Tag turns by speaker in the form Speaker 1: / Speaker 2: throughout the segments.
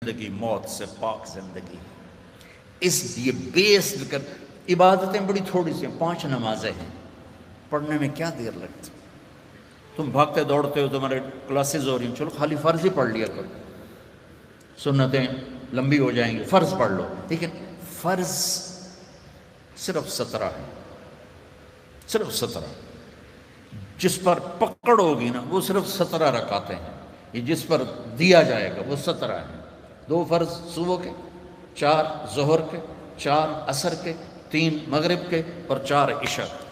Speaker 1: زندگی موت سے پاک زندگی، اس لیے بیس کر عبادتیں بڑی تھوڑی سی ہیں، 5 نمازیں ہیں، پڑھنے میں کیا دیر لگتی؟ تم بھاگتے دوڑتے ہو، تمہارے کلاسز ہو رہی ہیں، چلو خالی فرض ہی پڑھ لیا کرو، سنتیں لمبی ہو جائیں گی، فرض پڑھ لو. لیکن فرض صرف 17 ہے، صرف 17. جس پر پکڑ ہوگی نا وہ صرف 17 رکعتیں ہیں. یہ جس پر دیا جائے گا وہ 17 ہیں. 2 فرض صبح کے، 4 ظہر کے، 4 عصر کے، 3 مغرب کے اور 4 عشاء کے.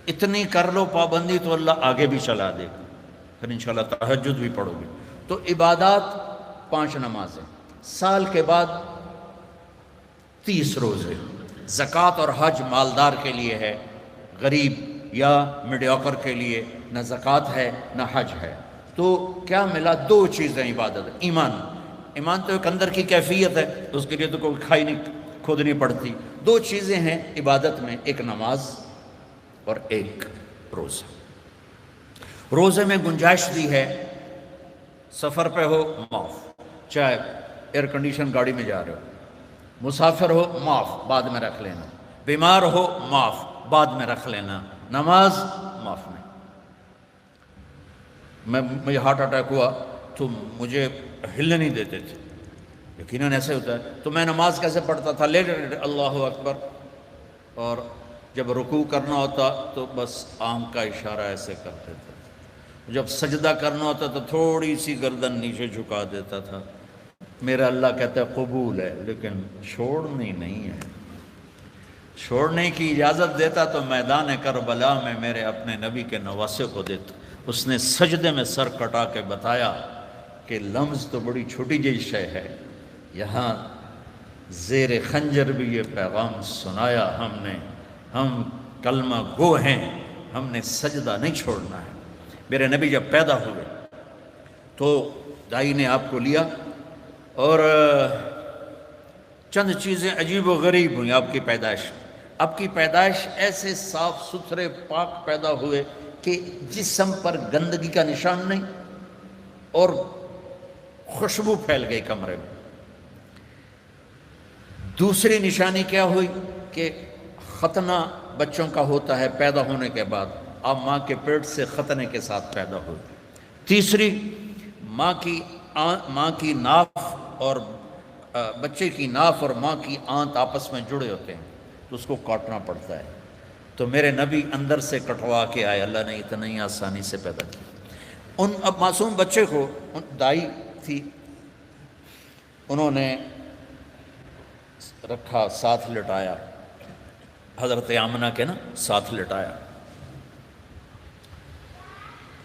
Speaker 1: اتنی کر لو پابندی تو اللہ آگے بھی چلا دے گا. پھر انشاءاللہ تہجد بھی پڑھو گے. تو عبادات 5 نمازیں، سال کے بعد 30 روزے. زکوٰۃ اور حج مالدار کے لیے ہے، غریب یا میڈیوکر کے لیے نہ زکوٰۃ ہے نہ حج ہے. تو کیا ملا؟ 2 چیزیں عبادت. ایمان تو ایک اندر کی کیفیت ہے، اس کے لیے تو کوئی کھائی نہیں کھودنی پڑتی. 2 چیزیں ہیں عبادت میں، ایک نماز اور ایک روزہ. روزے میں گنجائش دی ہے، سفر پہ ہو معاف، چاہے ایئر کنڈیشن گاڑی میں جا رہے ہو، مسافر ہو معاف، بعد میں رکھ لینا، بیمار ہو معاف، بعد میں رکھ لینا، نماز معاف نہیں. مجھے ہارٹ اٹیک ہوا تو مجھے ہلنے نہیں دیتے تھے، یقیناً ایسے ہوتا ہے. تو میں نماز کیسے پڑھتا تھا؟ لیٹے اللہ اکبر، اور جب رکوع کرنا ہوتا تو بس آنکھ کا اشارہ ایسے کرتے تھے. جب سجدہ کرنا ہوتا تو تھوڑی سی گردن نیچے جھکا دیتا تھا. میرا اللہ کہتا ہے قبول ہے، لیکن چھوڑنی نہیں ہے. چھوڑنے کی اجازت دیتا تو میدان کربلا میں میرے اپنے نبی کے نواسے کو دیتا. اس نے سجدے میں سر کٹا کے بتایا کہ لمز تو بڑی چھوٹی جی شے ہے، یہاں زیر خنجر بھی یہ پیغام سنایا ہم نے، ہم کلمہ گو ہیں، ہم نے سجدہ نہیں چھوڑنا ہے. میرے نبی جب پیدا ہوئے تو دائی نے آپ کو لیا، اور چند چیزیں عجیب و غریب ہوئیں آپ کی پیدائش. آپ کی پیدائش ایسے صاف ستھرے پاک پیدا ہوئے کہ جسم پر گندگی کا نشان نہیں، اور خوشبو پھیل گئی کمرے میں. دوسری نشانی کیا ہوئی کہ ختنہ بچوں کا ہوتا ہے پیدا ہونے کے بعد، آپ ماں کے پیٹ سے ختنے کے ساتھ پیدا ہوئی. تیسری، ماں کی ناف اور بچے کی ناف اور ماں کی آنت آپس میں جڑے ہوتے ہیں تو اس کو کاٹنا پڑتا ہے. تو میرے نبی اندر سے کٹوا کے آئے، اللہ نے اتنا ہی آسانی سے پیدا کیا. اب معصوم بچے کو دائی تھی، انہوں نے رکھا، ساتھ لٹایا، حضرت آمنہ کے نا ساتھ لٹایا.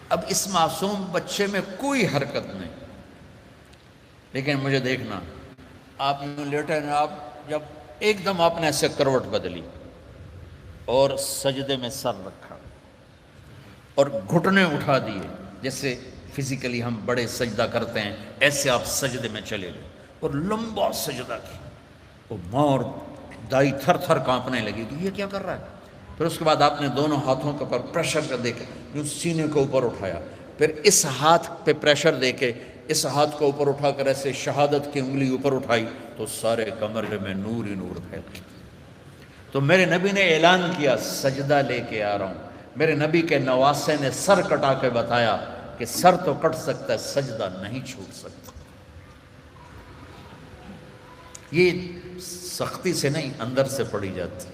Speaker 1: اب اس معصوم بچے میں کوئی حرکت نہیں، لیکن مجھے دیکھنا، آپ لیٹے نا، آپ جب ایک دم آپ نے ایسے کروٹ بدلی اور سجدے میں سر رکھا اور گھٹنے اٹھا دیے، جیسے فزیکلی ہم بڑے سجدہ کرتے ہیں ایسے آپ سجدے میں چلے گئے اور لمبا سجدہ کیا. وہ ماں اور دائی تھر تھر کانپنے لگی کہ یہ کیا کر رہا ہے. پھر اس کے بعد آپ نے دونوں ہاتھوں کے اوپر پریشر کر دے کے یوں سینے کو اوپر اٹھایا، پھر اس ہاتھ پہ پریشر دے کے اس ہاتھ کو اوپر اٹھا کر ایسے شہادت کی انگلی اوپر اٹھائی تو سارے کمرے میں نور ہی نور پھیل گیا. تو میرے نبی نے اعلان کیا سجدہ لے کے آ رہا ہوں. میرے نبی کے نواسے نے سر کٹا کے بتایا کہ سر تو کٹ سکتا ہے، سجدہ نہیں چھوٹ سکتا. یہ سختی سے نہیں، اندر سے پڑھی جاتی.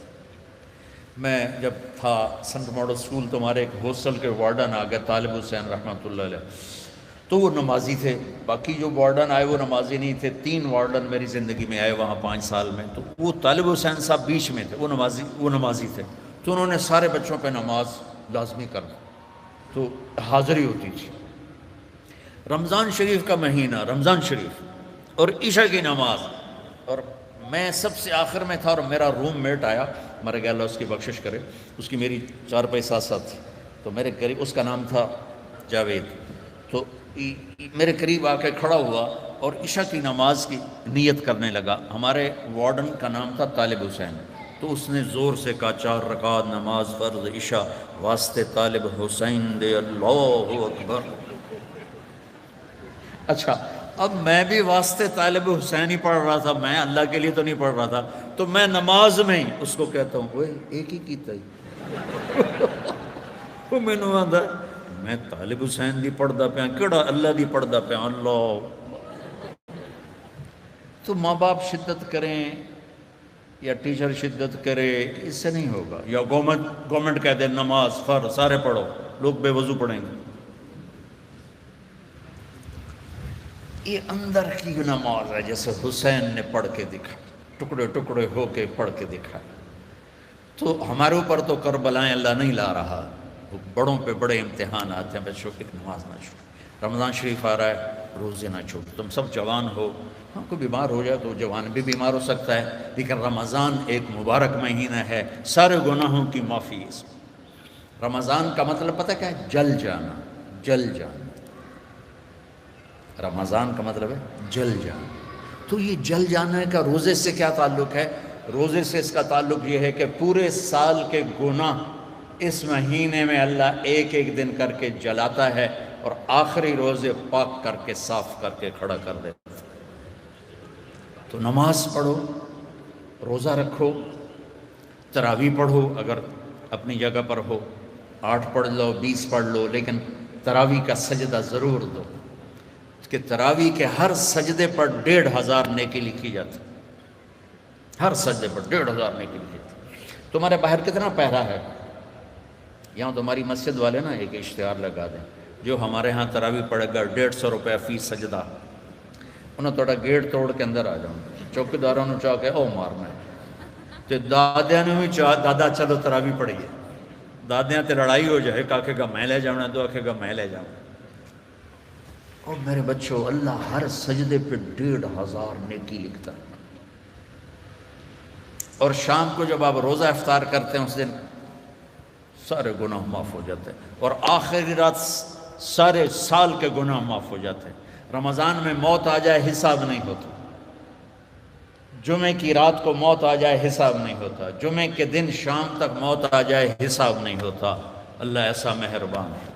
Speaker 1: میں جب تھا سنٹ ماڈل اسکول تو ہمارے ایک ہاسٹل کے وارڈن آ گئے، طالب حسین رحمۃ اللہ علیہ، تو وہ نمازی تھے. باقی جو وارڈن آئے وہ نمازی نہیں تھے. 3 وارڈن میری زندگی میں آئے وہاں 5 سال میں. تو وہ طالب حسین صاحب بیچ میں تھے، وہ نمازی تھے. تو انہوں نے سارے بچوں پہ نماز لازمی کر دی، تو حاضری ہوتی تھی. رمضان شریف کا مہینہ، رمضان شریف اور عشاء کی نماز، اور میں سب سے آخر میں تھا، اور میرا روم میٹ آیا، مر گیا اللہ اس کی بخشش کرے، اس کی میری 4 پائی ساتھ ساتھ تھی. تو میرے قریب، اس کا نام تھا جاوید، تو میرے قریب آ کے کھڑا ہوا اور عشاء کی نماز کی نیت کرنے لگا. ہمارے وارڈن کا نام تھا طالب حسین. تو اس نے زور سے کہا 4 رکعت نماز فرض عشاء واسطے طالب حسین دے، اللہ اکبر. اچھا، اب میں بھی واسطے طالب حسین ہی پڑھ رہا تھا، میں اللہ کے لیے تو نہیں پڑھ رہا تھا، تو میں نماز میں اس کو کہتا ہوں وہ ایک ہی کیتا ہی وہ مینوں آندا میں طالب حسین دی پڑھدا پیا، کیڑا اللہ دی پڑھدا پیا اللہ۔ تو ماں باپ شدت کریں یا ٹیچر شدت کرے، اس سے نہیں ہوگا، یا گورنمنٹ کہہ دے نماز فرض سارے پڑھو، لوگ بے وضو پڑھیں گے۔ یہ اندر کی نماز ہے جیسے حسین نے پڑھ کے دکھا، ٹکڑے ٹکڑے ہو کے پڑھ کے دکھا۔ تو ہمارے اوپر تو کربلائیں اللہ نہیں لا رہا، بڑوں پہ بڑے امتحانات ہیں، بچوں ایک نماز نہ چھوڑو۔ رمضان شریف آ رہا ہے، روزے نہ چھوڑو۔ تم سب جوان ہو، ہاں کوئی بیمار ہو جائے تو جوان بھی بیمار ہو سکتا ہے، لیکن رمضان ایک مبارک مہینہ ہے، سارے گناہوں کی معافی ہے اس میں۔ رمضان کا مطلب پتہ کیا ہے؟ جل جانا، جل جانا۔ رمضان کا مطلب ہے جل جانا۔ تو یہ جل جانے کا روزے سے کیا تعلق ہے؟ روزے سے اس کا تعلق یہ ہے کہ پورے سال کے گناہ اس مہینے میں اللہ ایک ایک دن کر کے جلاتا ہے اور آخری روزے پاک کر کے صاف کر کے کھڑا کر دیتا ہے۔ تو نماز پڑھو، روزہ رکھو، تراویح پڑھو اگر اپنی جگہ پر ہو، 8 پڑھ لو 20 پڑھ لو، لیکن تراویح کا سجدہ ضرور دو کہ تراویح کے ہر سجدے پر 1500 نیکی لکھی جاتی، ہر سجدے پر 1500 نیکی لکھی جاتی۔ تمہارے باہر کتنا پہرا ہے؟ یہاں تمہاری مسجد والے نا ایک اشتہار لگا دیں، جو ہمارے ہاں تراویح پڑھے گا 150 روپے فی سجدہ، انہوں تھوڑا گیٹ توڑ کے اندر آ جاؤں، چوکیداروں نے چاہ کے او مارنا ہے تے دادیاں نے بھی چاہ دادا چلو تراویح پڑھیے، دادیاں تے لڑائی ہو جائے، آکھے گا میں لے جاؤں، دو آکھے گا میں لے جاؤں۔ اور میرے بچوں، اللہ ہر سجدے پہ 1500 نیکی لکھتا ہے۔ اور شام کو جب آپ روزہ افطار کرتے ہیں اس دن سارے گناہ معاف ہو جاتے ہیں، اور آخری رات سارے سال کے گناہ معاف ہو جاتے ہیں۔ رمضان میں موت آ جائے حساب نہیں ہوتا، جمعے کی رات کو موت آ جائے حساب نہیں ہوتا، جمعے کے دن شام تک موت آ جائے حساب نہیں ہوتا۔ اللہ ایسا مہربان ہے۔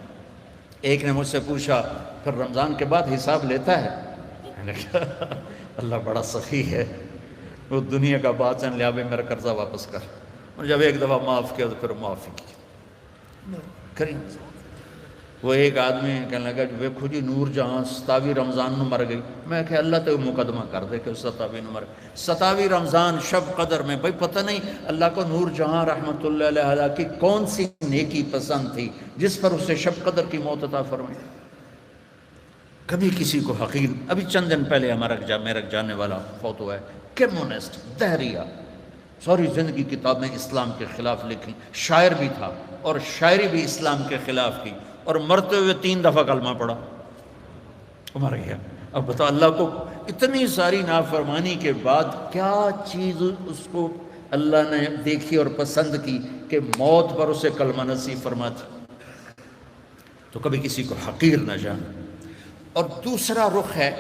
Speaker 1: ایک نے مجھ سے پوچھا پھر رمضان کے بعد حساب لیتا ہے؟ میں نے کہا اللہ بڑا سخی ہے، وہ دنیا کا بادشاہ لیا بھی میرا قرضہ واپس کر، اور جب ایک دفعہ معاف کیا تو پھر معافی کی کریں۔ وہ ایک آدمی کہنے لگا ویکھو جی نور جہاں 27 رمضان نو مر گئی، میں کہ اللہ تو مقدمہ کر دے کہ 27 نو مر گئی، 27 رمضان شب قدر میں، بھئی پتہ نہیں اللہ کو نور جہاں رحمت اللہ علیہ کی کون سی نیکی پسند تھی جس پر اسے شب قدر کی موت عطا فرمائی۔ کبھی کسی کو حقیر، ابھی چند دن پہلے میرا جانے والا فوت ہوا ہے، کمیونسٹ، دہریہ، ساری زندگی کتابیں اسلام کے خلاف لکھی، شاعر بھی تھا اور شاعری بھی اسلام کے خلاف کی، اور مرتے ہوئے 3 دفعہ کلمہ پڑھا، مر گیا۔ اب بتا اللہ کو اتنی ساری نافرمانی کے بعد کیا چیز اس کو اللہ نے دیکھی اور پسند کی کہ موت پر اسے کلمہ نصیب فرماتی۔ تو کبھی کسی کو حقیر نہ جانا۔ اور دوسرا رخ ہے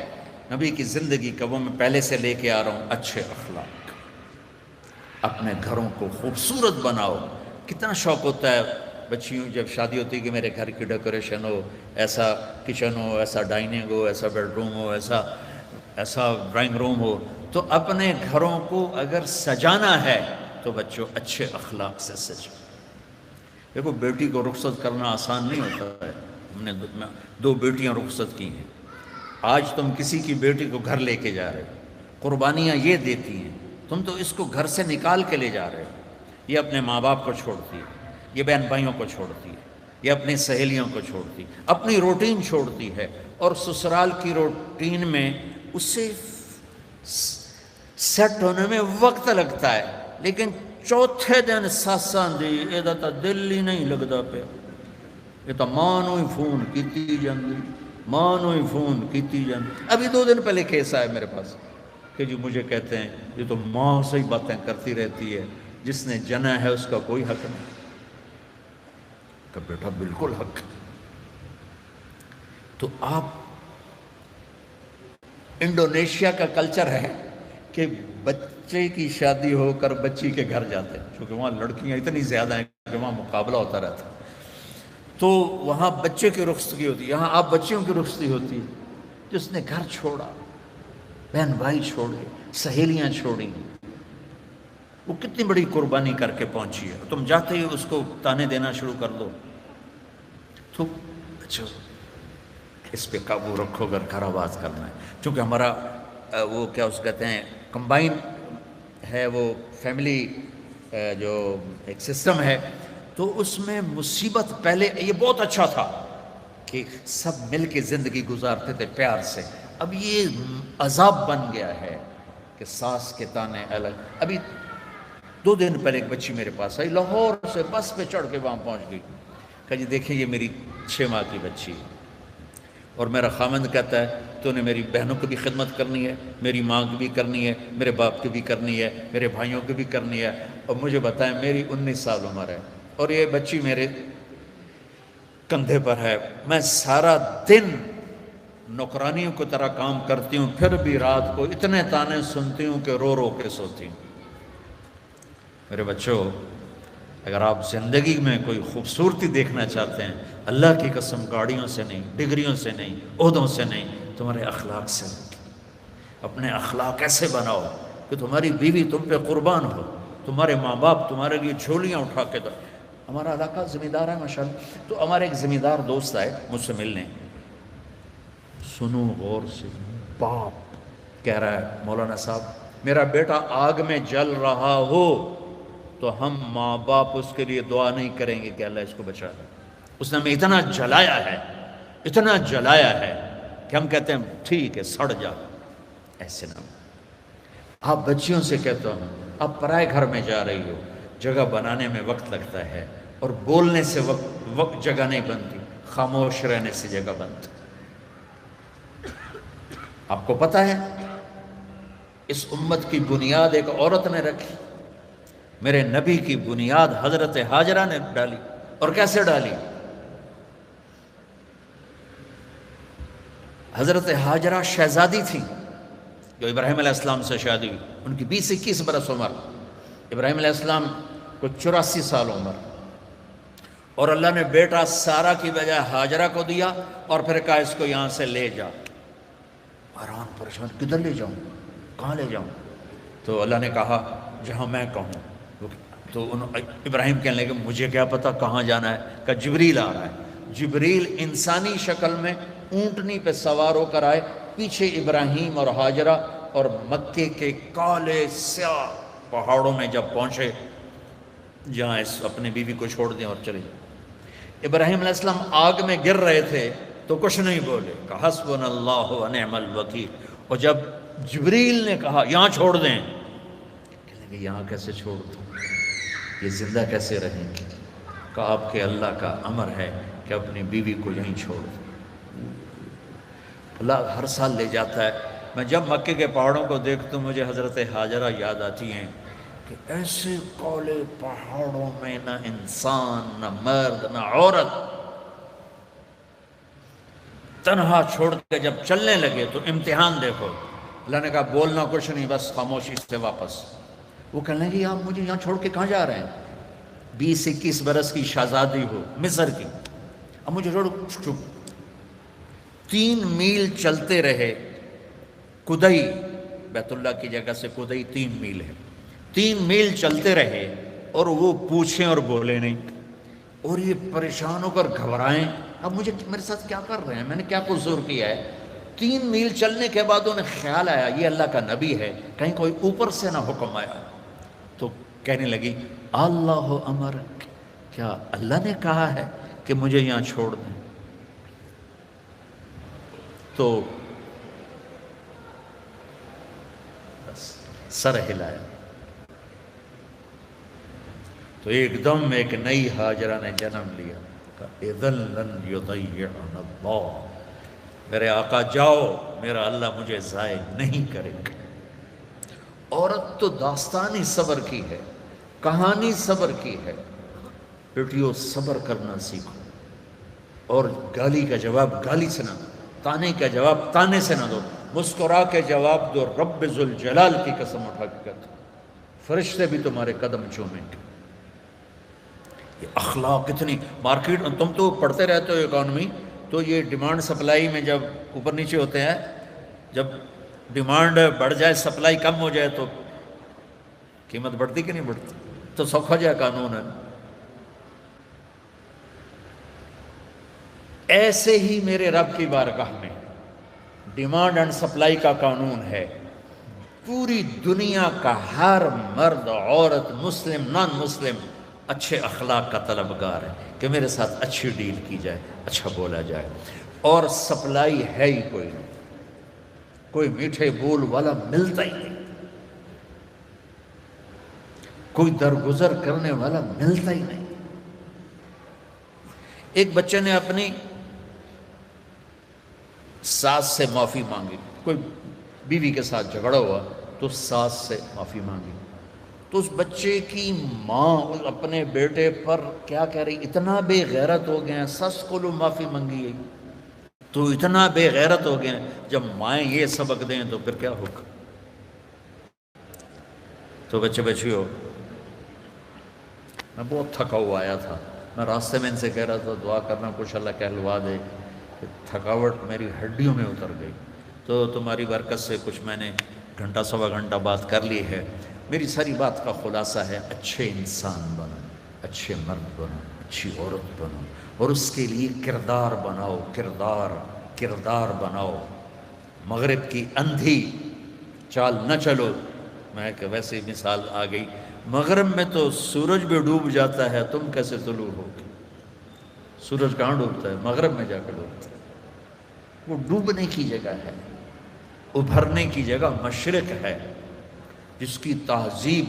Speaker 1: نبی کی زندگی کا، وہ میں پہلے سے لے کے آ رہا ہوں، اچھے اخلاق۔ اپنے گھروں کو خوبصورت بناؤ۔ کتنا شوق ہوتا ہے بچیوں جب شادی ہوتی ہے کہ میرے گھر کی ڈیکوریشن ہو، ایسا کچن ہو، ایسا ڈائننگ ہو، ایسا بیڈ روم ہو، ایسا ڈرائنگ روم ہو۔ تو اپنے گھروں کو اگر سجانا ہے تو بچوں اچھے اخلاق سے سجاؤ۔ دیکھو بیٹی کو رخصت کرنا آسان نہیں ہوتا ہے، ہم نے 2 بیٹیاں رخصت کی ہیں، آج تم کسی کی بیٹی کو گھر لے کے جا رہے ہو، قربانیاں یہ دیتی ہیں، تم تو اس کو گھر سے نکال کے لے جا رہے ہو۔ یہ اپنے ماں باپ کو چھوڑتی ہے، یہ بہن بھائیوں کو چھوڑتی ہے، یہ اپنی سہیلیوں کو چھوڑتی، اپنی روٹین چھوڑتی ہے، اور سسرال کی روٹین میں اسے سیٹ ہونے میں وقت لگتا ہے، لیکن چوتھے دن ساساں دی یہ تا دل ہی نہیں لگتا پیا، یہ تو ماں نو ہی فون کیتی جاندی، ماں نو ہی فون کیتی جاندی۔ ابھی 2 دن پہلے کیس آیا میرے پاس کہ جی مجھے کہتے ہیں یہ تو ماں سے ہی باتیں کرتی رہتی ہے، جس نے جنا ہے اس کا کوئی حق نہیں۔ کہ بیٹا بالکل حق۔ تو آپ انڈونیشیا کا کلچر ہے کہ بچے کی شادی ہو کر بچی کے گھر جاتے ہیں، کیونکہ وہاں لڑکیاں اتنی زیادہ ہیں کہ وہاں مقابلہ ہوتا رہتا ہے، تو وہاں بچے کی رخصتی ہوتی ہے، یہاں آپ بچیوں کی رخصتی ہوتی ہے۔ جس نے گھر چھوڑا بہن بھائی چھوڑے، سہیلیاں چھوڑیں، وہ کتنی بڑی قربانی کر کے پہنچی ہے، تم جاتے ہی اس کو تانے دینا شروع کر دو تو اچھا اس پہ قابو رکھو اگر گھر آباد کرنا ہے. چونکہ ہمارا وہ کیا اس کہتے ہیں کمبائن ہے، وہ فیملی جو ایک سسٹم ہے، تو اس میں مصیبت پہلے یہ بہت اچھا تھا کہ سب مل کے زندگی گزارتے تھے پیار سے. اب یہ عذاب بن گیا ہے کہ ساس کے تانے الگ. ابھی 2 دن پہلے ایک بچی میرے پاس آئی، لاہور سے بس پہ چڑھ کے وہاں پہنچ گئی. کہا جی دیکھیں یہ میری 6 ماہ کی بچی ہے، اور میرا خامند کہتا ہے تو نے میری بہنوں کی بھی خدمت کرنی ہے، میری ماں کی بھی کرنی ہے، میرے باپ کی بھی کرنی ہے، میرے بھائیوں کی بھی کرنی ہے. اور مجھے بتائیں میری 19 سال عمر ہے اور یہ بچی میرے کندھے پر ہے. میں سارا دن نوکرانیوں کی طرح کام کرتی ہوں، پھر بھی رات کو اتنے تانے سنتی ہوں کہ رو رو کے سوتی ہوں. میرے بچوں، اگر آپ زندگی میں کوئی خوبصورتی دیکھنا چاہتے ہیں، اللہ کی قسم گاڑیوں سے نہیں، ڈگریوں سے نہیں، عہدوں سے نہیں، تمہارے اخلاق سے. اپنے اخلاق ایسے بناؤ کہ تمہاری بیوی تم پہ قربان ہو، تمہارے ماں باپ تمہارے لیے جھولیاں اٹھا کے دو. ہمارا علاقہ زمیندار ہے ماشاءاللہ، تو ہمارے ایک زمیندار دوست آئے مجھ سے ملنے. سنو غور سے، باپ کہہ رہا ہے مولانا صاحب میرا بیٹا آگ میں جل رہا ہو تو ہم ماں باپ اس کے لیے دعا نہیں کریں گے کہ اللہ اس کو بچا لے. اس نے ہمیں اتنا جلایا ہے، اتنا جلایا ہے کہ ہم کہتے ہیں ٹھیک ہے سڑ جا. ایسے نہ آپ بچیوں سے کہتا ہوں، آپ پرائے گھر میں جا رہی ہو، جگہ بنانے میں وقت لگتا ہے اور بولنے سے وقت جگہ نہیں بنتی، خاموش رہنے سے جگہ بنتی. آپ کو پتہ ہے اس امت کی بنیاد ایک عورت نے رکھی، میرے نبی کی بنیاد حضرت ہاجرہ نے ڈالی. اور کیسے ڈالی؟ حضرت ہاجرہ شہزادی تھی جو ابراہیم علیہ السلام سے شادی ہوئی، ان کی 20-21 برس عمر، ابراہیم علیہ السلام کو 84 سال عمر. اور اللہ نے بیٹا سارا کی بجائے ہاجرہ کو دیا اور پھر کہا اس کو یہاں سے لے جا. حیران پریشان، کدھر لے جاؤں، کہاں لے جاؤں؟ تو اللہ نے کہا جہاں میں کہوں. تو ابراہیم کہنے لگے مجھے کیا پتا کہاں جانا ہے؟ کہ جبریل آ رہا ہے. جبریل انسانی شکل میں اونٹنی پہ سوار ہو کر آئے، پیچھے ابراہیم اور ہاجرہ، اور مکے کے کالے سیاہ پہاڑوں میں جب پہنچے جہاں اس اپنی بیوی کو چھوڑ دیں اور چلے جائیں. ابراہیم علیہ السلام آگ میں گر رہے تھے تو کچھ نہیں بولے، کہ حسبنا اللہ و نعم الوکیل. اور جب جبریل نے کہا یہاں چھوڑ دیں، کہنے لگے یہاں کیسے چھوڑ دوں، یہ زندہ کیسے رہیں گے؟ کہ آپ کے اللہ کا امر ہے کہ اپنی بیوی کو یہیں چھوڑ دیں. اللہ ہر سال لے جاتا ہے. میں جب مکے کے پہاڑوں کو دیکھتا ہوں مجھے حضرت ہاجرہ یاد آتی ہیں کہ ایسے کالے پہاڑوں میں نہ انسان، نہ مرد، نہ عورت، تنہا چھوڑ کے جب چلنے لگے تو امتحان دیکھو. اللہ نے کہا بولنا کچھ نہیں، بس خاموشی سے واپس. وہ کہنے لگے آپ مجھے یہاں چھوڑ کے کہاں جا رہے ہیں؟ 20-21 برس کی شہزادی ہو مصر کی، اب مجھے چھوڑ. 3 میل چلتے رہے. کدئی بیت اللہ کی جگہ سے کدئی 3 میل ہے. 3 میل چلتے رہے اور وہ پوچھیں اور بولے نہیں. اور یہ پریشان ہو کر گھبرائیں اب مجھے میرے ساتھ کیا کر رہے ہیں، میں نے کیا قصور کیا ہے. 3 میل چلنے کے بعد انہیں خیال آیا یہ اللہ کا نبی ہے، کہیں کوئی اوپر سے نہ حکم آیا. تو کہنے لگی اللہ امر، کیا اللہ نے کہا ہے کہ مجھے یہاں چھوڑ دیں؟ تو بس سر ہلایا. تو ایک دم ایک نئی ہاجرہ نے جنم لیا. اذن لن یضیعنا اللہ، میرے آقا جاؤ، میرا اللہ مجھے ضائع نہیں کرے گا. عورت تو داستانی صبر کی ہے، کہانی صبر کی ہے. بیٹیوں صبر کرنا سیکھو، اور گالی کا جواب گالی سے نہ دو، تانے کا جواب تانے سے نہ دو، مسکرا کے جواب دو. رب ذوالجلال کی قسم اٹھا کے کہتا ہوں فرشتے بھی تمہارے قدم چومیں گے. یہ اخلاق اتنی مارکیٹ، تم تو پڑھتے رہتے ہو اکانومی، تو یہ ڈیمانڈ سپلائی میں جب اوپر نیچے ہوتے ہیں، جب ڈیمانڈ بڑھ جائے، سپلائی کم ہو جائے تو قیمت بڑھتی کہ نہیں بڑھتی؟ تو سوکھا جائے قانون ہے۔ ایسے ہی میرے رب کی بارگاہ میں ڈیمانڈ اینڈ سپلائی کا قانون ہے۔ پوری دنیا کا ہر مرد، عورت، مسلم، نان مسلم اچھے اخلاق کا طلبگار ہے کہ میرے ساتھ اچھی ڈیل کی جائے، اچھا بولا جائے۔ اور سپلائی ہے ہی کوئی نہیں، کوئی میٹھے بول والا ملتا ہی نہیں، کوئی درگزر کرنے والا ملتا ہی نہیں۔ ایک بچے نے اپنی ساس سے معافی مانگی، کوئی بیوی کے ساتھ جھگڑا ہوا تو ساس سے معافی مانگی، تو اس بچے کی ماں اپنے بیٹے پر کیا کہہ رہی، اتنا بے غیرت ہو گئے ہیں، سس کو لو معافی مانگی ہے تو اتنا بے غیرت ہو گئے ہیں۔ جب مائیں یہ سبق دیں تو پھر کیا ہوگا؟ تو بچے بچیوں، میں بہت تھکا ہوا آیا تھا، میں راستے میں ان سے کہہ رہا تھا دعا کرنا کچھ اللہ کہلوا دے، تھکاوٹ میری ہڈیوں میں اتر گئی۔ تو تمہاری برکت سے کچھ میں نے گھنٹہ سوا گھنٹہ بات کر لی ہے۔ میری ساری بات کا خلاصہ ہے، اچھے انسان بنو، اچھے مرد بنو، اچھی عورت بنو، اور اس کے لیے کردار بناؤ، کردار بناؤ۔ مغرب کی اندھی چال نہ چلو۔ میں کہ ویسے مثال آ گئی، مغرب میں تو سورج بھی ڈوب جاتا ہے، تم کیسے طلوع ہوگے؟ سورج کہاں ڈوبتا ہے؟ مغرب میں جا کے ڈوبتا ہے۔ وہ ڈوبنے کی جگہ ہے، ابھرنے کی جگہ مشرق ہے، جس کی تہذیب،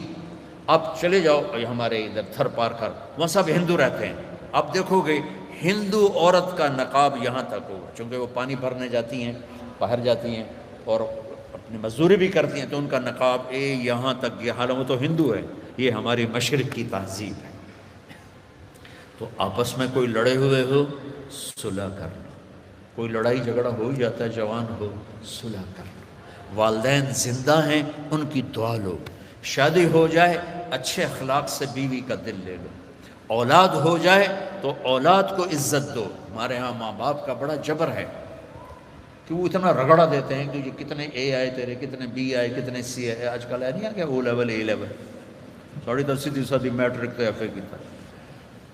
Speaker 1: آپ چلے جاؤ ہمارے ادھر تھر پار کر، وہاں سب ہندو رہتے ہیں، آپ دیکھو گے ہندو عورت کا نقاب یہاں تک ہوگا، چونکہ وہ پانی بھرنے جاتی ہیں، باہر جاتی ہیں اور اپنی مزدوری بھی کرتی ہیں، تو ان کا نقاب یہاں تک، یہ حالانکہ وہ تو ہندو ہے، یہ ہماری مشرق کی تہذیب ہے۔ تو آپس میں کوئی لڑے ہوئے ہو، صلح کر لو، کوئی لڑائی جھگڑا ہو ہی جاتا ہے، جوان ہو، صلح کر لو۔ والدین زندہ ہیں، ان کی دعا لو۔ شادی ہو جائے، اچھے اخلاق سے بیوی کا دل لے لو۔ اولاد ہو جائے تو اولاد کو عزت دو۔ ہمارے ہاں ماں باپ کا بڑا جبر ہے کہ وہ اتنا رگڑا دیتے ہیں کہ یہ کتنے اے آئے تیرے، کتنے بی آئے، کتنے سی آئے۔ آج کل ہے نہیں آ گیا او لیول، اے لیول، 10.5 میٹرک تو ایف اے کی تھا۔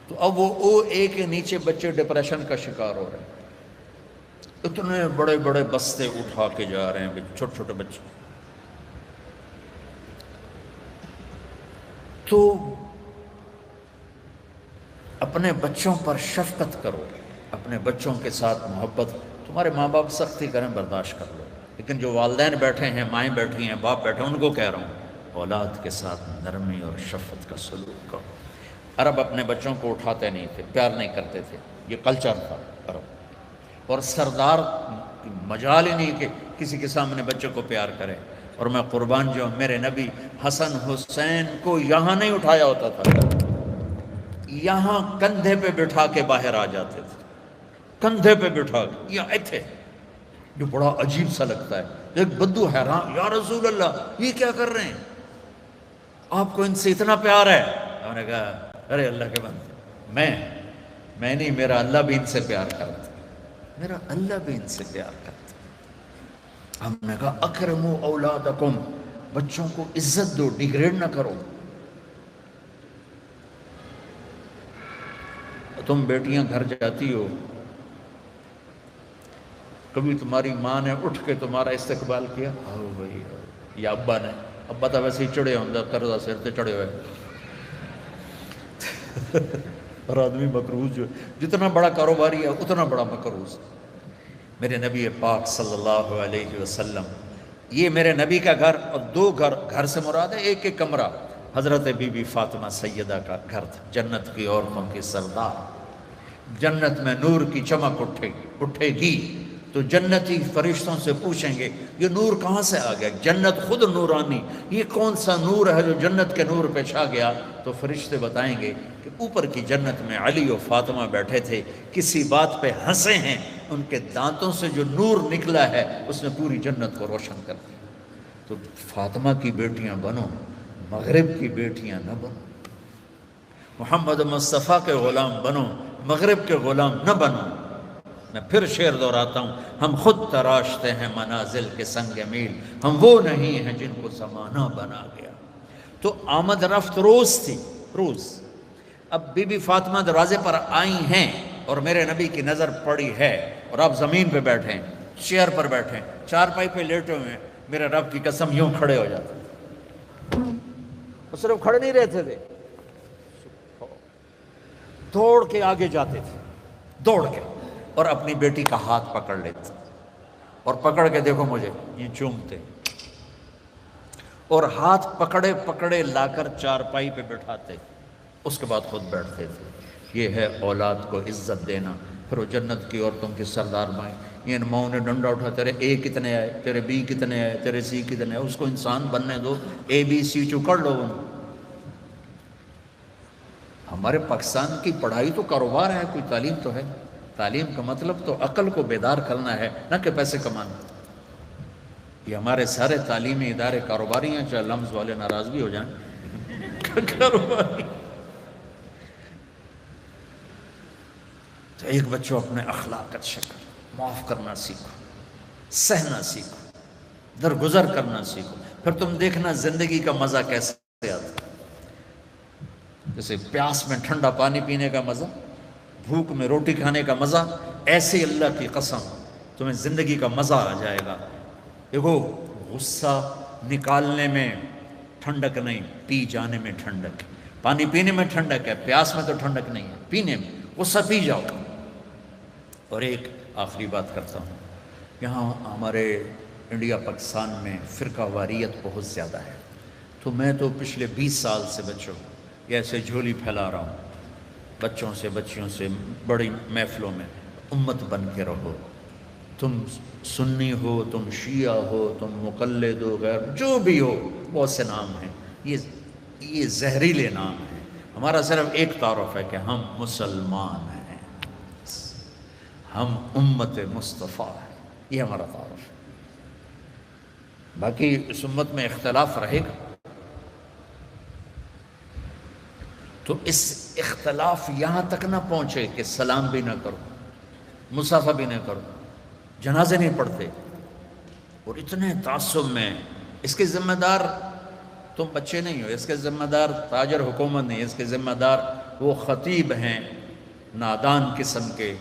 Speaker 1: تو اب وہ او اے کے نیچے بچے ڈپریشن کا شکار ہو رہے ہیں، اتنے بڑے بڑے بستے اٹھا کے جا رہے ہیں چھوٹے چھوٹے بچے۔ تو اپنے بچوں پر شفقت کرو، اپنے بچوں کے ساتھ محبت۔ تمہارے ماں باپ سختی کریں، برداشت کر لو، لیکن جو والدین بیٹھے ہیں، مائیں بیٹھی ہیں، باپ بیٹھے ہیں، ان کو کہہ رہا ہوں اولاد کے ساتھ نرمی اور شفقت کا سلوک کرو۔ عرب اپنے بچوں کو اٹھاتے نہیں تھے، پیار نہیں کرتے تھے، یہ کلچر تھا عرب۔ اور سردار مجال ہی نہیں کہ کسی کے سامنے بچے کو پیار کرے۔ اور میں قربان جو میرے نبی حسن حسین کو یہاں نہیں اٹھایا ہوتا تھا، یہاں کندھے پہ بٹھا کے باہر آ جاتے تھے، کندھے پہ بٹھا کے یہاں تھے، جو بڑا عجیب سا لگتا ہے۔ ایک بدو حیران، یا رسول اللہ یہ کیا کر رہے ہیں، آپ کو ان سے اتنا پیار ہے؟ انہوں نے کہا ارے اللہ کے بندے، میں نہیں، میرا اللہ بھی ان سے پیار کرتا، میرا اللہ بھی ان سے پیار کرتا۔ ہم نے کہا اکرموا اولادکم، بچوں کو عزت دو، ڈیگریڈ نہ کرو۔ تم بیٹیاں گھر جاتی ہو، کبھی تمہاری ماں نے اٹھ کے تمہارا استقبال کیا؟ آؤ بھائی، یا ابا نے؟ ابا تو ویسے ہی چڑھے ہوں، قرضہ سر تے چڑھے ہوئے، اور آدمی مقروض جو جتنا بڑا کاروباری ہے اتنا بڑا مقروض۔ میرے نبی پاک صلی اللہ علیہ وسلم، یہ میرے نبی کا گھر، اور دو گھر سے مراد ہے ایک ایک کمرہ، حضرت بی بی فاطمہ سیدہ کا گھر تھا، جنت کی عورتوں کی سردار۔ جنت میں نور کی چمک اٹھے گی تو جنتی فرشتوں سے پوچھیں گے یہ نور کہاں سے آ گیا؟ جنت خود نورانی، یہ کون سا نور ہے جو جنت کے نور پہ چھا گیا؟ تو فرشتے بتائیں گے کہ اوپر کی جنت میں علی و فاطمہ بیٹھے تھے، کسی بات پہ ہنسے ہیں، ان کے دانتوں سے جو نور نکلا ہے اس نے پوری جنت کو روشن کر دیا۔ تو فاطمہ کی بیٹیاں بنو، مغرب کی بیٹیاں نہ بنو، محمد مصطفیٰ کے غلام بنو، مغرب کے غلام نہ بنو۔ میں پھر شعر دہراتا ہوں، ہم خود تراشتے ہیں منازل کے سنگ میل، ہم وہ نہیں ہیں جن کو زمانہ بنا گیا۔ تو آمد رفت روز تھی، روز۔ اب بی بی فاطمہ دروازے پر آئی ہیں اور میرے نبی کی نظر پڑی ہے، اور آپ زمین پہ بیٹھے ہیں، چیئر پر بیٹھے ہیں، چارپائی پہ لیٹے ہوئے ہیں، میرے رب کی قسم یوں کھڑے ہو جاتے ہیں۔ وہ صرف کھڑے نہیں رہتے تھے، دوڑ کے آگے جاتے تھے، دوڑ کے، اور اپنی بیٹی کا ہاتھ پکڑ لیتے اور پکڑ کے دیکھو مجھے یہ چومتے، اور ہاتھ پکڑے پکڑے لا کر چارپائی پہ بٹھاتے، اس کے بعد خود بیٹھتے تھے۔ یہ ہے اولاد کو عزت دینا۔ پھر وہ جنت کی عورتوں کی سردار مائیں، یہ ماؤں نے ڈنڈا اٹھا، تیرے اے کتنے آئے، تیرے بی کتنے آئے، تیرے سی کتنے آئے، اس کو انسان بننے دو، اے بی سی چکڑ لو ان۔ ہمارے پاکستان کی پڑھائی تو کاروبار ہے، کوئی تعلیم تو ہے؟ تعلیم کا مطلب تو عقل کو بیدار کرنا ہے، نہ کہ پیسے کمانا۔ یہ ہمارے سارے تعلیمی ادارے کاروباری ہیں، چاہے لمز والے ناراض بھی ہو جائیں، کاروباری۔ تو ایک بچوں اپنے اخلاقت شکل، معاف کرنا سیکھو، سہنا سیکھو، درگزر کرنا سیکھو، پھر تم دیکھنا زندگی کا مزہ کیسے آتا ہے۔ جیسے پیاس میں ٹھنڈا پانی پینے کا مزہ، بھوک میں روٹی کھانے کا مزہ، ایسے اللہ کی قسم تمہیں زندگی کا مزہ آ جائے گا۔ دیکھو غصہ نکالنے میں ٹھنڈک نہیں، پی جانے میں ٹھنڈک ہے۔ پانی پینے میں ٹھنڈک ہے، پیاس میں تو ٹھنڈک نہیں ہے، پینے میں غصہ پی جاؤ۔ اور ایک آخری بات کرتا ہوں، یہاں ہمارے انڈیا پاکستان میں فرقہ واریت بہت زیادہ ہے، تو میں تو پچھلے 20 سال سے بچوں یہ ایسے جھولی پھیلا رہا ہوں بچوں سے، بچیوں سے، بڑی محفلوں میں، امت بن کے رہو۔ تم سنی ہو، تم شیعہ ہو، تم مقلد ہو، غیر جو بھی ہو، بہت سے نام ہیں، یہ زہریلے نام ہیں۔ ہمارا صرف ایک تعارف ہے کہ ہم مسلمان ہیں، ہم امت مصطفیٰ ہیں، یہ ہمارا تعارف ہے۔ باقی اس امت میں اختلاف رہے گا، تو اس اختلاف یہاں تک نہ پہنچے کہ سلام بھی نہ کرو، مصافحہ بھی نہ کرو، جنازے نہیں پڑھتے، اور اتنے تعصب میں۔ اس کے ذمہ دار تم بچے نہیں ہو، اس کے ذمہ دار تاجر حکومت نہیں، اس کے ذمہ دار وہ خطیب ہیں نادان قسم کے،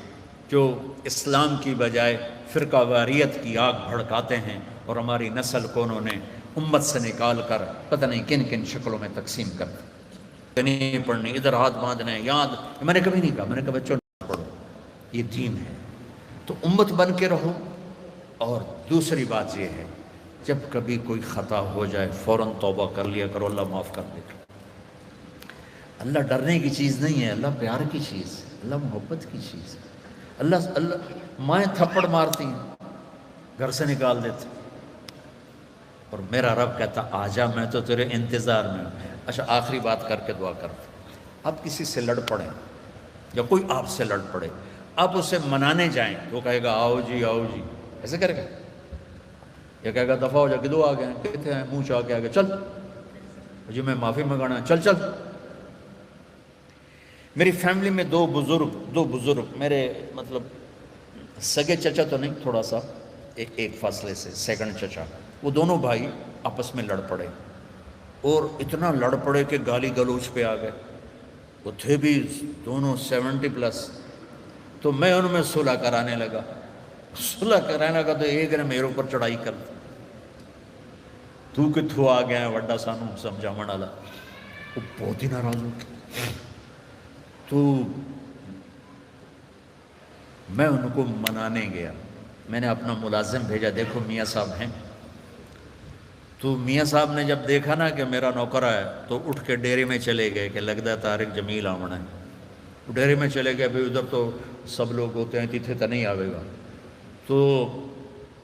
Speaker 1: جو اسلام کی بجائے فرقہ واریت کی آگ بھڑکاتے ہیں، اور ہماری نسل کو انہوں نے امت سے نکال کر پتہ نہیں کن کن شکلوں میں تقسیم کر دی۔ نہیں پڑھنی، ادھر ہاتھ باندھنے، یاد، میں نے کبھی نہیں کہا، میں نے کہا بچوں نہ پڑھو، یہ دین ہے۔ تو امت بن کے رہو۔ اور دوسری بات یہ ہے، جب کبھی کوئی خطا ہو جائے فوراً توبہ کر لیا کرو، اللہ معاف کر دے گا۔ اللہ ڈرنے کی چیز نہیں ہے، اللہ پیار کی چیز ہے، اللہ محبت کی چیز ہے۔ اللہ مائیں تھپڑ مارتی ہیں، گھر سے نکال دیتے، اور میرا رب کہتا آجا، میں تو تیرے انتظار میں ہوں۔ اچھا آخری بات کر کے دعا کرتے، آپ کسی سے لڑ پڑیں یا کوئی آپ سے لڑ پڑے، آپ اسے منانے جائیں، وہ کہے گا آؤ جی آؤ جی، ایسے کرے گا؟ یا کہے گا دفعہ ہو جا، کدو آ گئے ہیں، کتنے ہیں، منہ چاہ کے آ گئے، چل جی میں معافی منگانا ہے، چل چل۔ میری فیملی میں دو بزرگ میرے مطلب سگے چچا تو نہیں، تھوڑا سا ایک فاصلے سے سیکنڈ چچا، وہ دونوں بھائی آپس میں لڑ پڑے، اور اتنا لڑ پڑے کہ گالی گلوچ پہ آ گئے۔ وہ تھے بھی دونوں 70+، تو میں ان میں صلح کرانے لگا، تو ایک نے میرے اوپر چڑھائی کر دی، تو کتھوں آ گیا ہے وڈا سانو سمجھاون والا۔ وہ بہت ہی ناراض ہو گیا، تو میں ان کو منانے گیا، میں نے اپنا ملازم بھیجا، دیکھو میاں صاحب ہیں۔ تو میاں صاحب نے جب دیکھا نا کہ میرا نوکر ہے، تو اٹھ کے ڈیرے میں چلے گئے کہ لگتا ہے طارق جمیل آونا ہے۔ ڈیرے میں چلے گئے، بھئی ادھر تو سب لوگ ہوتے ہیں، تیتھے تو نہیں آوے گا۔ تو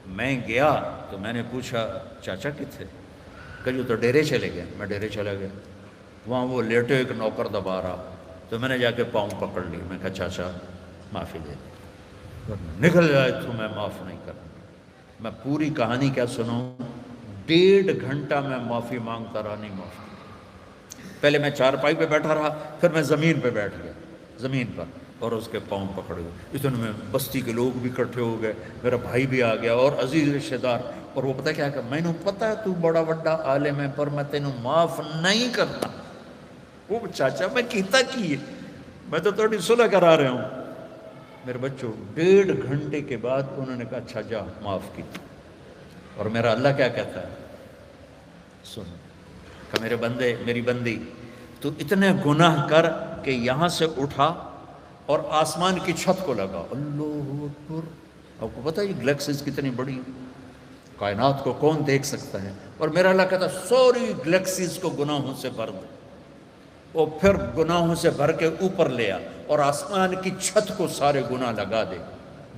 Speaker 1: میں گیا تو میں نے پوچھا چاچا کتھے؟ کہ جو تو ڈیرے چلے گئے۔ میں ڈیرے چلا گیا، وہاں وہ لیٹے ایک نوکر دبا رہا، تو میں نے جا کے پاؤں پکڑ لی، میں کہا چاچا معافی دے دے، نکل جائے تو میں معاف نہیں کروں۔ میں پوری کہانی کیا سناؤں، 1.5 گھنٹہ میں معافی مانگتا رہا، نہیں معافی۔ پہلے میں چارپائی پہ بیٹھا رہا، پھر میں زمین پہ بیٹھ گیا، زمین پر، اور اس کے پاؤں پکڑے ہوئے. اتنے میں بستی کے لوگ بھی اکٹھے ہو گئے, میرا بھائی بھی آ گیا اور عزیز رشتہ دار. اور وہ پتہ کیا کہ میں نے پتہ ہے تو بڑا بڑا عالم ہے پر میں تینوں معاف نہیں کرنا. وہ چاچا میں کیتا کی ہے, میں تو تھوڑی صلح کرا رہا ہوں. میرے بچوں 1.5 گھنٹے کے بعد انہوں نے کہا اچھا جا معاف کی. اور میرا اللہ کیا کہتا ہے, سن کہ میرے بندے میری بندی تو اتنے گناہ کر کہ یہاں سے اٹھا اور آسمان کی چھت کو لگا. اللہ اکبر. آپ کو پتہ ہے یہ گلیکسیز کتنی بڑی ہیں, کائنات کو کون دیکھ سکتا ہے. اور میرا اللہ کہتا ہے سوری گلیکسیز کو گناہوں سے بھر دے. اور پھر گناہوں سے بھر کے اوپر لے آ اور آسمان کی چھت کو سارے گناہ لگا دے.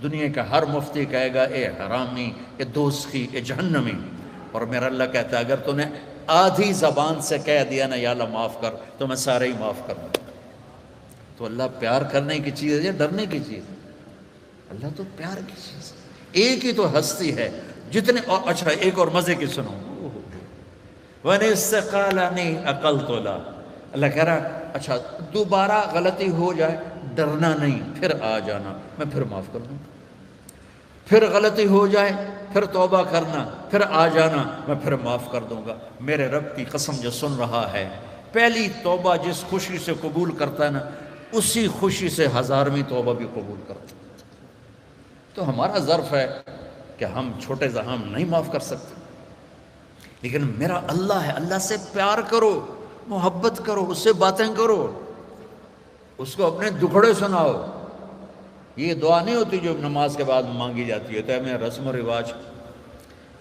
Speaker 1: دنیا کا ہر مفتی کہے گا اے حرامی, اے دوزخی, اے جہنمی. اور میرا اللہ کہتا ہے اگر تو نے آدھی زبان سے کہہ دیا نا یا اللہ معاف کر, تو میں سارے ہی معاف کر دوں. تو اللہ پیار کرنے کی چیز ہے یا ڈرنے کی چیز ہے؟ اللہ تو پیار کی چیز ہے. ایک ہی تو ہستی ہے جتنے. اور اچھا ایک اور مزے کی سنو, وَنِسْتَقَالَنِي أَقَلْتُ لَا. اللہ کہہ رہا اچھا دوبارہ غلطی ہو جائے ڈرنا نہیں, پھر آ جانا میں پھر معاف کر دوں. پھر غلطی ہو جائے پھر توبہ کرنا, پھر آ جانا میں پھر معاف کر دوں گا. میرے رب کی قسم جو سن رہا ہے, پہلی توبہ جس خوشی سے قبول کرتا ہے نا, اسی خوشی سے 1000ویں توبہ بھی قبول کرتا ہے. تو ہمارا ظرف ہے کہ ہم چھوٹے ہم نہیں معاف کر سکتے, لیکن میرا اللہ ہے. اللہ سے پیار کرو, محبت کرو, اس سے باتیں کرو, اس کو اپنے دکھڑے سناؤ. یہ دعا نہیں ہوتی جو نماز کے بعد مانگی جاتی ہے, تو میں رسم و رواج.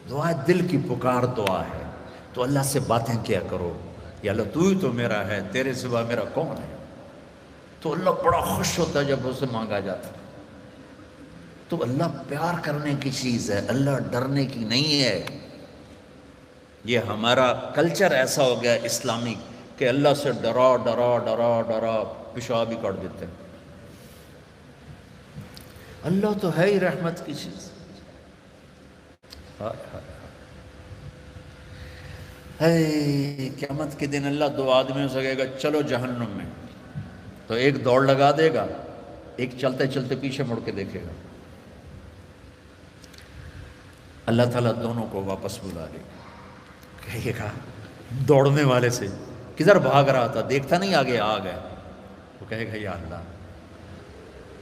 Speaker 1: دعا دل کی پکار دعا ہے. تو اللہ سے باتیں کیا کرو, یا اللہ تو ہی تو میرا ہے, تیرے سوا میرا کون ہے. تو اللہ بڑا خوش ہوتا ہے جب اسے مانگا جاتا ہے. تو اللہ پیار کرنے کی چیز ہے, اللہ ڈرنے کی نہیں ہے. یہ ہمارا کلچر ایسا ہو گیا اسلامی کہ اللہ سے ڈرا ڈرا ڈرا ڈرا پیشاب ہی کر دیتے ہیں. اللہ تو ہے ہی رحمت کی چیز. قیامت کے دن اللہ 2 آدمیوں سے کہے گا چلو جہنم میں, تو ایک دوڑ لگا دے گا, ایک چلتے چلتے پیچھے مڑ کے دیکھے گا. اللہ تعالیٰ دونوں کو واپس بلا لے گا. کہے گا دوڑنے والے سے کدھر بھاگ رہا تھا, دیکھتا نہیں آگے آگ ہے. وہ کہے گا یا اللہ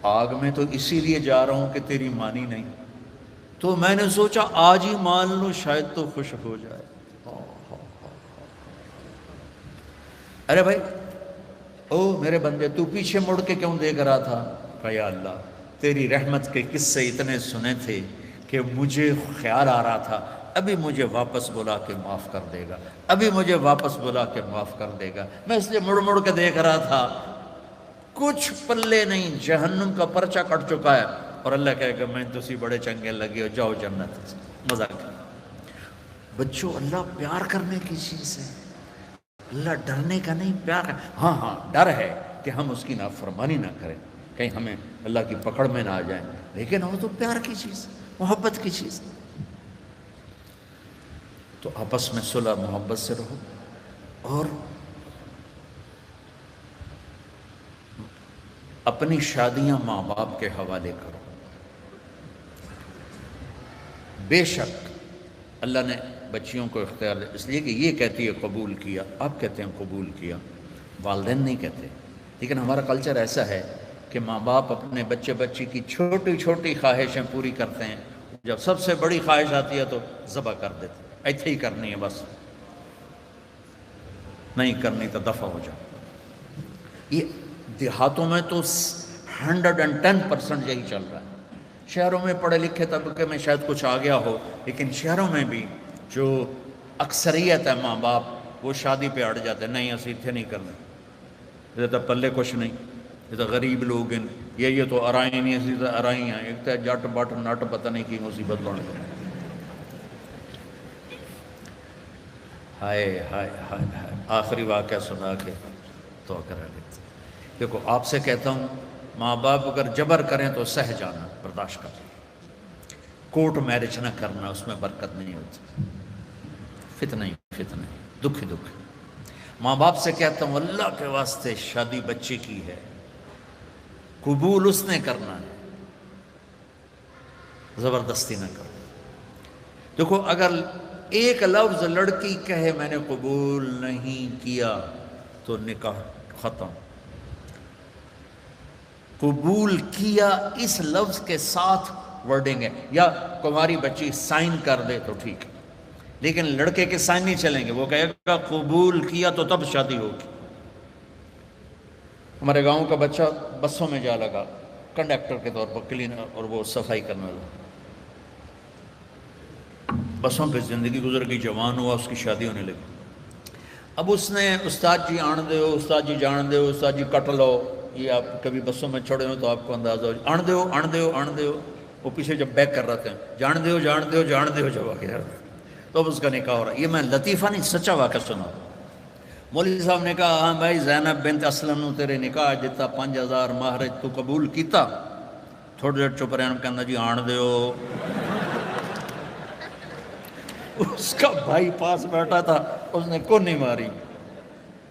Speaker 1: آگ میں تو اسی لیے جا رہا ہوں کہ تیری مانی نہیں, تو میں نے سوچا آج ہی مان لو شاید تو خوش ہو جائے. ارے بھائی او میرے بندے تو پیچھے مڑ کے کیوں دیکھ رہا تھا؟ کہ یا اللہ تیری رحمت کے قصے اتنے سنے تھے کہ مجھے خیال آ رہا تھا ابھی مجھے واپس بلا کے معاف کر دے گا, ابھی مجھے واپس بلا کے معاف کر دے گا. میں اس لیے مڑ مڑ کے دیکھ رہا تھا, کچھ پلے نہیں, جہنم کا پرچہ کٹ چکا ہے. اور اللہ کہے گا میں تسی بڑے چنگے لگے ہو, جاؤ جنت. مزہ کیا بچوں, اللہ پیار کرنے کی چیز ہے, اللہ ڈرنے کا نہیں, پیار کا. ہاں ہاں ڈر ہے کہ ہم اس کی نافرمانی نہ کریں, کہیں ہمیں اللہ کی پکڑ میں نہ آ جائیں, لیکن وہ تو پیار کی چیز, محبت کی چیز. تو آپس میں صلح محبت سے رہو اور اپنی شادیاں ماں باپ کے حوالے کرو. بے شک اللہ نے بچیوں کو اختیار دیا, اس لیے کہ یہ کہتی ہے قبول کیا, آپ کہتے ہیں قبول کیا, والدین نہیں کہتے. لیکن ہمارا کلچر ایسا ہے کہ ماں باپ اپنے بچے بچی کی چھوٹی چھوٹی خواہشیں پوری کرتے ہیں, جب سب سے بڑی خواہش آتی ہے تو ذبح کر دیتے ہیں, ایسے ہی کرنی ہے بس, نہیں کرنی تو دفع ہو جاؤ. یہ دیہاتوں میں تو 110% یہی چل رہا ہے. شہروں میں پڑھے لکھے طبقے میں شاید کچھ آ گیا ہو, لیکن شہروں میں بھی جو اکثریت ہے ماں باپ وہ شادی پہ اڑ جاتے ہیں, نہیں اسی اتنے نہیں کرنا, یہ تو پلے کچھ نہیں, یہ تو غریب لوگ ہیں, یہ تو ارائی نہیں, اسی تو ارائی ہیں, ایک تو جٹ بٹ نٹ پتہ نہیں کی مصیبت بن گئی. ہائے ہائے ہائے ہائے, آخری واقعہ سنا کے تو کرا لیتے. دیکھو آپ سے کہتا ہوں, ماں باپ اگر جبر کریں تو سہ جانا, برداشت کرنا. کورٹ میرج نہ کرنا, اس میں برکت نہیں ہوتی, فتنہ ہی فتنہ, دکھ ہی دکھ. ماں باپ سے کہتا ہوں اللہ کے واسطے شادی بچے کی ہے, قبول اس نے کرنا ہے، زبردستی نہ کرو۔ دیکھو اگر ایک لفظ لڑکی کہے میں نے قبول نہیں کیا تو نکاح ختم۔ قبول کیا اس لفظ کے ساتھ ورڈنگ ہے، یا تمہاری بچی سائن کر دے تو ٹھیک ہے، لیکن لڑکے کے سائن نہیں چلیں گے، وہ کہے گا قبول کیا تو تب شادی ہوگی۔ ہمارے گاؤں کا بچہ بسوں میں جا لگا کنڈکٹر کے طور پر، کلینر اور وہ صفائی کرنے والا، بسوں پہ زندگی گزر گئی، جوان ہوا، اس کی شادی ہونے لگی۔ اب اس نے استاد جی آن دیو، استاد جی جان دیو، استاد جی کٹ لو، یہ آپ کبھی بسوں میں چھوڑے ہو تو آپ کو اندازہ ہو، آن دیو آن دیو آن دیو، وہ پیچھے جب بیک کر رہے تھے جان دیو جان دیو جان دیو، جب آ گیا تو اب اس کا نکاح ہو رہا ہے۔ یہ میں لطیفہ نہیں، سچا واقعہ سنا۔ مولوی صاحب نے کہا ہاں بھائی زینب بنت اسلم نو تیرے نکاح دیتا 5000 مہر تو قبول کیتا؟ تھوڑی دیر چپ رہے ہیں، کہنا جی آن دیو۔ اس کا بھائی پاس بیٹھا تھا، اس نے کون نہیں ماری،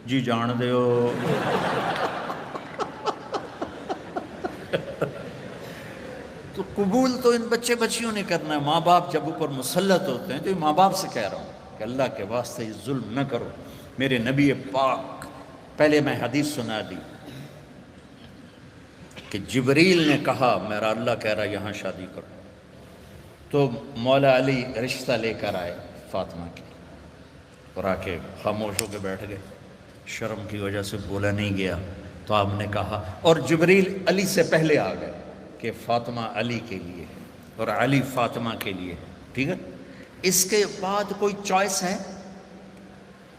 Speaker 1: جی جان دیو۔ تو قبول تو ان بچے بچیوں نے کرنا ہے، ماں باپ جب اوپر مسلط ہوتے ہیں، تو یہ ماں باپ سے کہہ رہا ہوں کہ اللہ کے واسطے یہ ظلم نہ کرو۔ میرے نبی پاک، پہلے میں حدیث سنا دی کہ جبریل نے کہا میرا اللہ کہہ رہا یہاں شادی کرو، تو مولا علی رشتہ لے کر آئے فاطمہ کی، اور آ کے خاموش ہو کے بیٹھ گئے، شرم کی وجہ سے بولا نہیں گیا۔ تو آپ نے کہا، اور جبریل علی سے پہلے آ گئے کہ فاطمہ علی کے لیے اور علی فاطمہ کے لیے، ٹھیک ہے۔ اس کے بعد کوئی چوائس ہے؟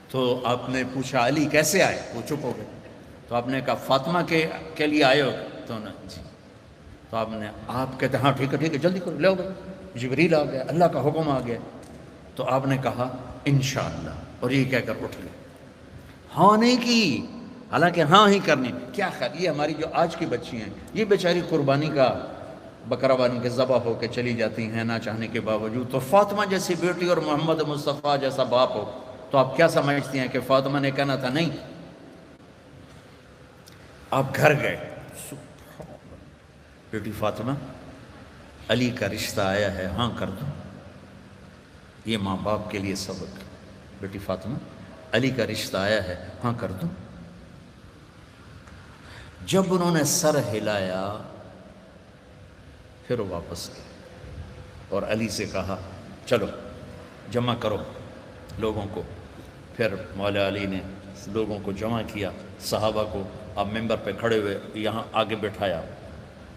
Speaker 1: تو آپ نے پوچھا علی کیسے آئے؟ وہ چپ ہو گئے۔ تو آپ نے کہا فاطمہ کے لیے آئے ہو؟ تو جی۔ تو آپ کہتے ہاں ٹھیک ہے ٹھیک ہے جلدی کرو، لے گئے، جبریل آ گیا، اللہ کا حکم آ گیا۔ تو آپ نے کہا انشاءاللہ، اور یہ کہہ کر اٹھ گئے، ہاں نہیں کی، حالانکہ ہاں ہی کرنی۔ کیا خیال، یہ ہماری جو آج کی بچی ہیں، یہ بیچاری قربانی کا بکرا بن کے ذبح ہو کے چلی جاتی ہیں نہ چاہنے کے باوجود، تو فاطمہ جیسی بیٹی اور محمد مصطفیٰ جیسا باپ ہو تو آپ کیا سمجھتی ہیں کہ فاطمہ نے کہنا تھا نہیں؟ آپ گھر گئے، بیٹی فاطمہ علی کا رشتہ آیا ہے، ہاں کر دو۔ یہ ماں باپ کے لیے سبق، بیٹی فاطمہ علی کا رشتہ آیا ہے، ہاں کر دو۔ جب انہوں نے سر ہلایا پھر وہ واپس گئے اور علی سے کہا چلو جمع کرو لوگوں کو۔ پھر مولا علی نے لوگوں کو جمع کیا، صحابہ کو آپ ممبر پہ کھڑے ہوئے یہاں آگے بٹھایا،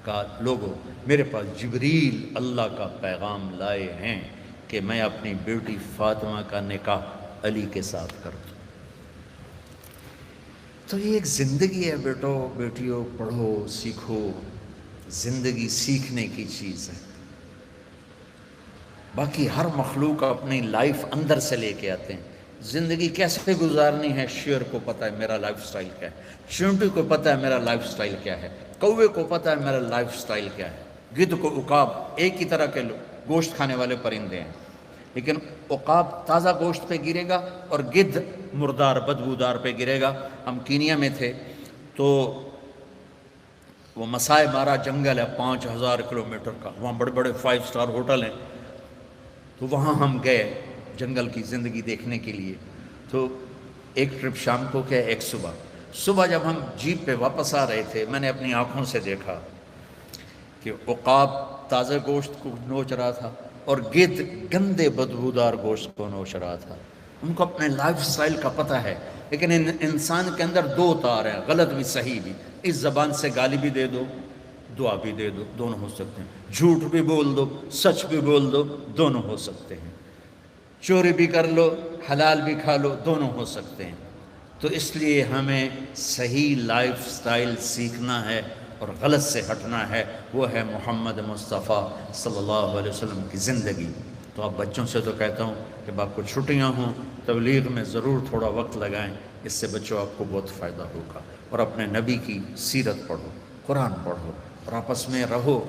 Speaker 1: کہا لوگوں میرے پاس جبریل اللہ کا پیغام لائے ہیں کہ میں اپنی بیٹی فاطمہ کا نکاح علی کے ساتھ کر دوں۔ تو یہ ایک زندگی ہے بیٹو بیٹیوں، پڑھو سیکھو، زندگی سیکھنے کی چیز ہے۔ باقی ہر مخلوق اپنی لائف اندر سے لے کے آتے ہیں، زندگی کیسے گزارنی ہے شیر کو پتہ ہے میرا لائف سٹائل کیا ہے، چونٹی کو پتہ ہے میرا لائف سٹائل کیا ہے، کوے کو پتہ ہے میرا لائف سٹائل کیا ہے، گدھ کو عقاب ایک ہی طرح کے گوشت کھانے والے پرندے ہیں، لیکن عقاب تازہ گوشت پہ گرے گا اور گدھ مردار بدبودار پہ گرے گا۔ ہم کینیا میں تھے تو وہ مسائے مارا جنگل ہے 5000 کلومیٹر کا، وہاں بڑے بڑے 5 سٹار ہوٹل ہیں، تو وہاں ہم گئے جنگل کی زندگی دیکھنے کے لیے۔ تو ایک ٹرپ شام کو کیا ایک صبح جب ہم جیپ پہ واپس آ رہے تھے، میں نے اپنی آنکھوں سے دیکھا کہ عقاب تازہ گوشت کو نوچ رہا تھا اور گدھ گندے بدبودار گوشت کو نوچ رہا تھا۔ ان کو اپنے لائف سٹائل کا پتہ ہے، لیکن انسان کے اندر دو تار ہیں، غلط بھی صحیح بھی۔ اس زبان سے گالی بھی دے دو، دعا بھی دے دو، دونوں ہو سکتے ہیں، جھوٹ بھی بول دو، سچ بھی بول دو، دونوں ہو سکتے ہیں، چوری بھی کر لو، حلال بھی کھا لو، دونوں ہو سکتے ہیں۔ تو اس لیے ہمیں صحیح لائف سٹائل سیکھنا ہے اور غلط سے ہٹنا ہے، وہ ہے محمد مصطفیٰ صلی اللہ علیہ وسلم کی زندگی۔ تو اب بچوں سے تو کہتا ہوں کہ آپ کو چھٹیاں ہوں، تبلیغ میں ضرور تھوڑا وقت لگائیں، اس سے بچوں آپ کو بہت فائدہ ہوگا، اور اپنے نبی کی سیرت پڑھو، قرآن پڑھو، اور آپس میں رہو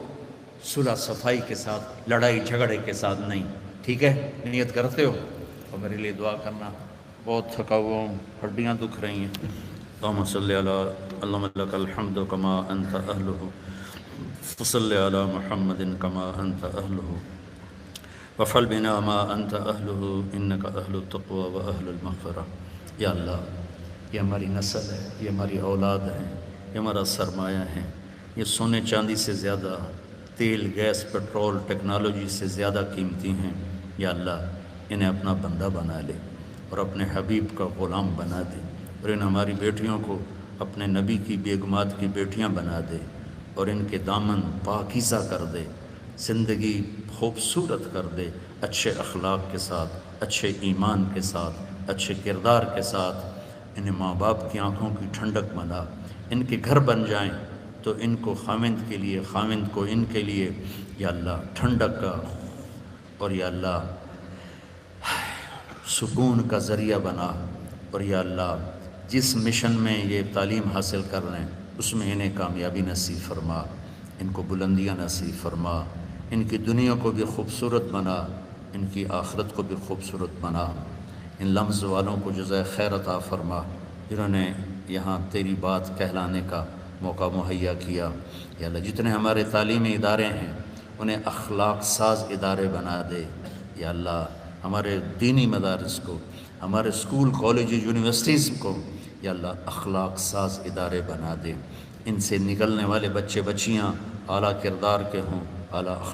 Speaker 1: صلح صفائی کے ساتھ، لڑائی جھگڑے کے ساتھ نہیں، ٹھیک ہے؟ نیت کرتے ہو؟ اور میرے لیے دعا کرنا، بہت تھکا ہوا ہوں، ہڈیاں دکھ رہی ہیں۔ اللہم صلی علی اللهم لك الحمد كما أنت أهله فصل على محمد كما أنت أهله وفعل بنا ما أنت أهله إنك أهل التقوى وأهل المغفرة. یا اللہ یہ ہماری نسل ہے، یہ ہماری اولاد ہے، یہ ہمارا سرمایہ ہے، یہ سونے چاندی سے زیادہ، تیل گیس پٹرول ٹیکنالوجی سے زیادہ قیمتی ہیں. یا اللہ انہیں اپنا بندہ بنا لے اور اپنے حبیب کا غلام بنا دے، اور ان ہماری بیٹیوں کو اپنے نبی کی بیگمات کی بیٹیاں بنا دے، اور ان کے دامن پاکیزہ کر دے، زندگی خوبصورت کر دے، اچھے اخلاق کے ساتھ، اچھے ایمان کے ساتھ، اچھے کردار کے ساتھ. انہیں ماں باپ کی آنکھوں کی ٹھنڈک بنا، ان کے گھر بن جائیں تو ان کو خاوند کے لیے، خاوند کو ان کے لیے یا اللہ ٹھنڈک کا اور یا اللہ سکون کا ذریعہ بنا. اور یا اللہ جس مشن میں یہ تعلیم حاصل کر رہے ہیں اس میں انہیں کامیابی نصیب فرما، ان کو بلندیاں نصیب فرما، ان کی دنیا کو بھی خوبصورت بنا، ان کی آخرت کو بھی خوبصورت بنا. ان لمز والوں کو جزائے خیر عطا فرما جنہوں نے یہاں تیری بات کہلانے کا موقع مہیا کیا. یا اللہ جتنے ہمارے تعلیمی ادارے ہیں انہیں اخلاق ساز ادارے بنا دے. یا اللہ ہمارے دینی مدارس کو، ہمارے اسکول کالجز یونیورسٹیز کو یا اللہ اخلاق ساز ادارے بنا دے. ان سے نکلنے والے بچے بچیاں اعلیٰ کردار کے ہوں، اعلیٰ اخلاق